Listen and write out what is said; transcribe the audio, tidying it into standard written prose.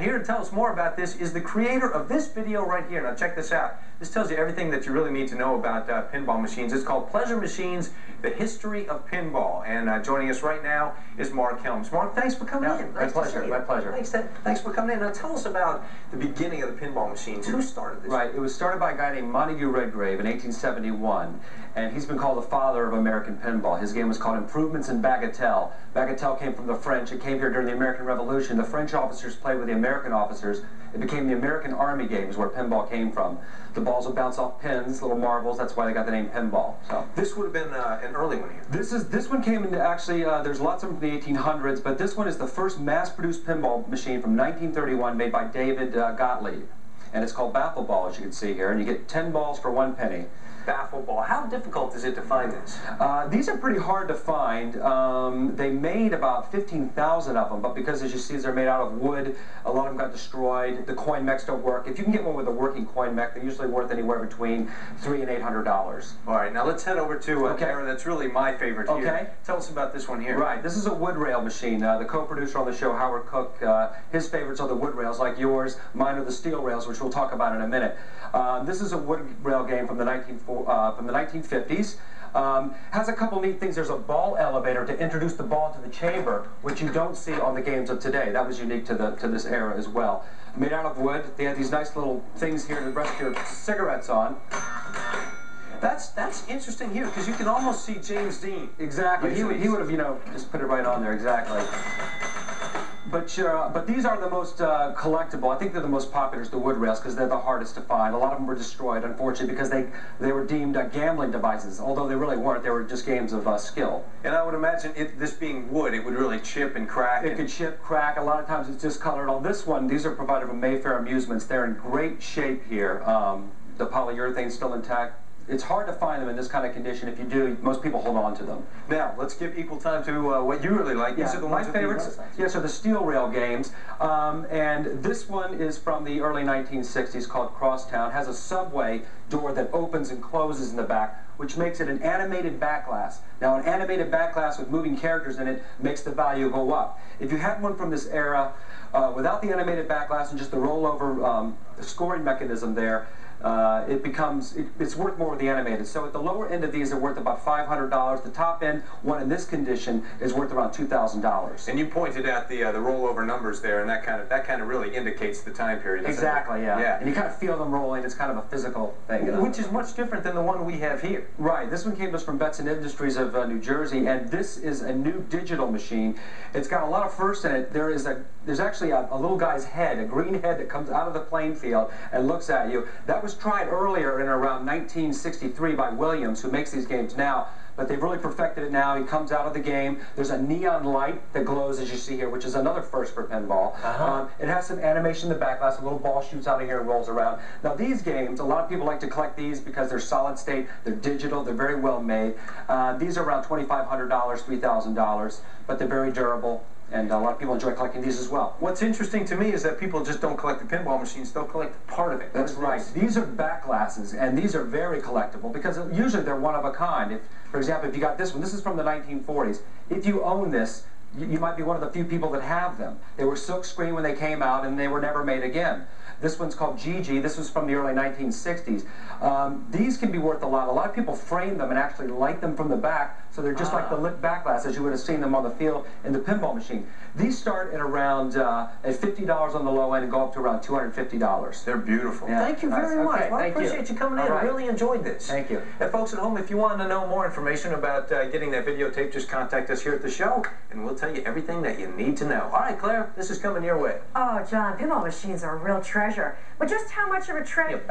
And here to tell us more about this is the creator of this video right here. Now check this out. This tells you everything that you really need to know about pinball machines. It's called Pleasure Machines, The History of Pinball. And joining us right now is Mark Helms. Mark, thanks for coming in. My pleasure, my pleasure. Thanks for coming in. Now tell us about the beginning of the pinball machines. Who started this? Right, it was started by a guy named Montague Redgrave in 1871. And he's been called the father of American pinball. His game was called Improvements in Bagatelle. Bagatelle came from the French. It came here during the American Revolution. The French officers played with the American officers. It became the American Army games where pinball came from. The balls would bounce off pins, little marbles. That's why they got the name pinball. So this would have been an early one here. This one came into actually. There's lots of them from the 1800s, but this one is the first mass-produced pinball machine from 1931, made by David Gottlieb, and it's called Baffle Ball, as you can see here. And you get 10 balls for 1 penny. Baffle Ball. How difficult is it to find this? These are pretty hard to find. They made about 15,000 of them, but because, as you see, they're made out of wood, a lot of them got destroyed. The coin mechs don't work. If you can get one with a working coin mech, they're usually worth anywhere between $300 and $800. All right, now let's head over to an era that's really my favorite here. Okay. Tell us about this one here. Right, this is a wood rail machine. The co-producer on the show, Howard Cook, his favorites are the wood rails like yours. Mine are the steel rails, which we'll talk about in a minute. This is a wood rail game from the 1950s. Has a couple neat things. There's a ball elevator to introduce the ball to the chamber, which you don't see on the games of today. That was unique to this era as well. Made out of wood. They had these nice little things here to rest your cigarettes on. That's interesting here, because you can almost see James Dean. Exactly. He would have, just put it right on there. Exactly. But these are the most collectible. I think they're the most popular, is the wood rails, because they're the hardest to find. A lot of them were destroyed, unfortunately, because they were deemed gambling devices, although they really weren't. They were just games of skill. And I would imagine, this being wood, it would really chip and crack. It could chip, crack. A lot of times it's discolored. On this one, these are provided from Mayfair Amusements. They're in great shape here. The polyurethane's still intact. It's hard to find them in this kind of condition. If you do, most people hold on to them. Now, let's give equal time to what you really like. Yeah, these are the my favorites. Yes, are the steel rail games. And this one is from the early 1960s, called Crosstown. Has a subway door that opens and closes in the back, which makes it an animated back glass. Now, an animated back glass with moving characters in it makes the value go up. If you had one from this era without the animated back glass and just the rollover scoring mechanism there, it's worth more with the animated. So at the lower end of these, they're worth about $500. The top end one in this condition is worth around $2,000. And you pointed out the rollover numbers there, and that kind of really indicates the time period. Exactly, yeah. And you kind of feel them rolling. It's kind of a physical thing, which is much different than the one we have here. Right. This one came to us from Betson Industries of New Jersey, and this is a new digital machine. It's got a lot of firsts in it. There's actually a little guy's head, a green head that comes out of the playing field and looks at you. That was tried earlier in around 1963 by Williams, who makes these games now, but they've really perfected it now. He comes out of the game. There's a neon light that glows, as you see here, which is another first for pinball. It has some animation in the back glass. A little ball shoots out of here and rolls around. Now, these games, a lot of people like to collect these because they're solid state, they're digital, they're very well made. These are around $2,500, $3,000, but they're very durable. And a lot of people enjoy collecting these as well. What's interesting to me is that people just don't collect the pinball machines, they'll collect part of it. That's right. These are back glasses, and these are very collectible because usually they're one of a kind. For example, if you got this one, this is from the 1940s. If you own this, you might be one of the few people that have them. They were silk screen when they came out, and they were never made again. This one's called Gigi. This was from the early 1960s. These can be worth a lot. A lot of people frame them and actually light them from the back, so they're just like the lit back glass as you would have seen them on the field in the pinball machine. These start at around at $50 on the low end and go up to around $250. They're beautiful. Yeah. Thank you very much. Well, I appreciate you coming in. Right. I really enjoyed this. Thank you. And folks at home, if you want to know more information about getting that videotape, just contact us here at the show, and we'll tell you everything that you need to know. All right, Claire, this is coming your way. Oh, John, pinball machines are a real treasure. But just how much of a treasure?